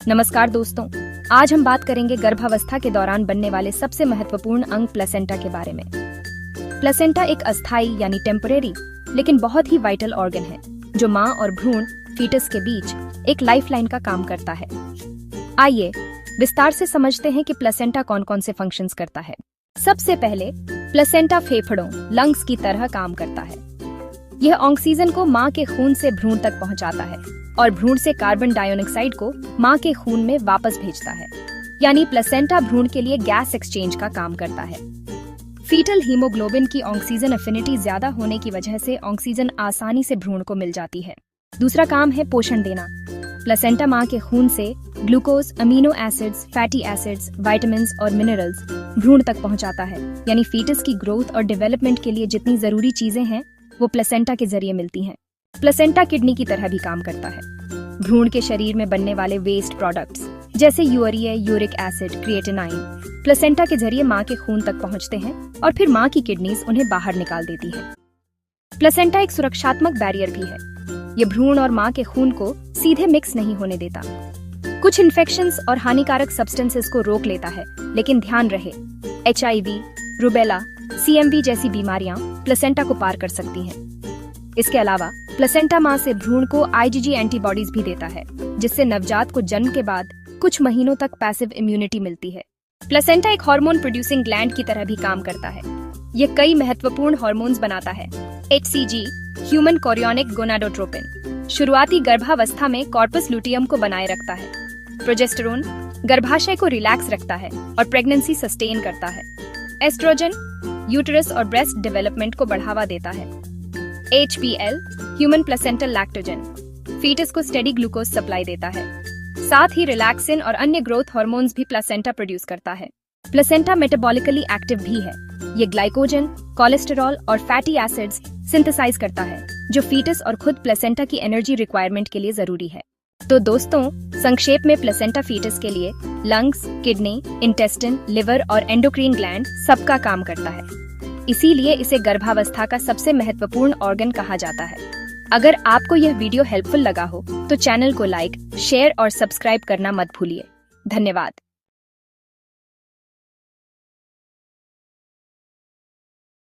नमस्कार दोस्तों, आज हम बात करेंगे गर्भावस्था के दौरान बनने वाले सबसे महत्वपूर्ण अंग प्लेसेंटा के बारे में। प्लेसेंटा एक अस्थायी यानी टेम्परेरी लेकिन बहुत ही वाइटल ऑर्गन है जो माँ और भ्रूण फीटस के बीच एक लाइफलाइन का काम करता है। आइए विस्तार से समझते हैं कि प्लेसेंटा कौन कौन से फंक्शंस करता है। सबसे पहले प्लेसेंटा फेफड़ों लंग्स की तरह काम करता है। यह ऑक्सीजन को माँ के खून से भ्रूण तक पहुँचाता है और भ्रूण से कार्बन डाइऑक्साइड को माँ के खून में वापस भेजता है। यानी प्लेसेंटा भ्रूण के लिए गैस एक्सचेंज का काम करता है। फीटल हीमोग्लोबिन की ऑक्सीजन एफिनिटी ज्यादा होने की वजह से ऑक्सीजन आसानी से भ्रूण को मिल जाती है। दूसरा काम है पोषण देना। प्लेसेंटा माँ के खून से glucose, amino acids, fatty acids, vitamins और मिनरल्स भ्रूण तक पहुँचाता है। यानी फीटस की ग्रोथ और डेवलपमेंट के लिए जितनी जरूरी चीजें हैं वो प्लेसेंटा के जरिए मिलती हैं। प्लेसेंटा किडनी की तरह भी काम करता है। भ्रूण के शरीर में बनने वाले वेस्ट प्रोडक्ट्स जैसे urea, uric acid, creatinine placenta के जरिए माँ के खून तक पहुँचते हैं और फिर माँ की किडनीज उन्हें बाहर निकाल देती है। प्लेसेंटा एक सुरक्षात्मक बैरियर भी है। ये भ्रूण और माँ के खून को सीधे मिक्स नहीं होने देता। कुछ इन्फेक्शंस और हानिकारक सब्सटेंसेस को रोक लेता है, लेकिन ध्यान रहे HIV, रूबेला, CMV जैसी बीमारियां प्लेसेंटा को पार कर सकती हैं। इसके अलावा प्लेसेंटा माँ से भ्रूण को IgG एंटीबॉडीज भी देता है, जिससे नवजात को जन्म के बाद कुछ महीनों तक पैसिव इम्यूनिटी मिलती है। प्लेसेंटा एक हार्मोन प्रोड्यूसिंग ग्लैंड की तरह भी काम करता है। ये कई महत्वपूर्ण हार्मोन्स बनाता है। HCG ह्यूमन कोरियोनिक गोनाडोट्रोपिन शुरुआती गर्भावस्था में कॉर्पस लुटियम को बनाए रखता है। प्रोजेस्टेरोन गर्भाशय को रिलैक्स रखता है और प्रेगनेंसी सस्टेन करता है। एस्ट्रोजन यूटेरस और ब्रेस्ट डेवलपमेंट को बढ़ावा देता है। HPL human placental lactogen foetus को स्टेडी ग्लूकोज सप्लाई देता है। साथ ही रिलैक्सिन और अन्य ग्रोथ हार्मोन्स भी प्लेसेंटा प्रोड्यूस करता है। प्लेसेंटा मेटाबॉलिकली एक्टिव भी है। ये ग्लाइकोजन, कोलेस्टेरॉल और फैटी एसिड्स सिंथेसाइज करता है, जो फीटस और खुद प्लेसेंटा की एनर्जी रिक्वायरमेंट के लिए जरूरी है। तो दोस्तों, संक्षेप में प्लेसेंटा फीटस के लिए लंग्स, किडनी, इंटेस्टिन, लिवर और एंडोक्रीन ग्लैंड सबका काम करता है। इसीलिए इसे गर्भावस्था का सबसे महत्वपूर्ण ऑर्गन कहा जाता है। अगर आपको यह वीडियो हेल्पफुल लगा हो तो चैनल को लाइक, शेयर और सब्सक्राइब करना मत भूलिए। धन्यवाद।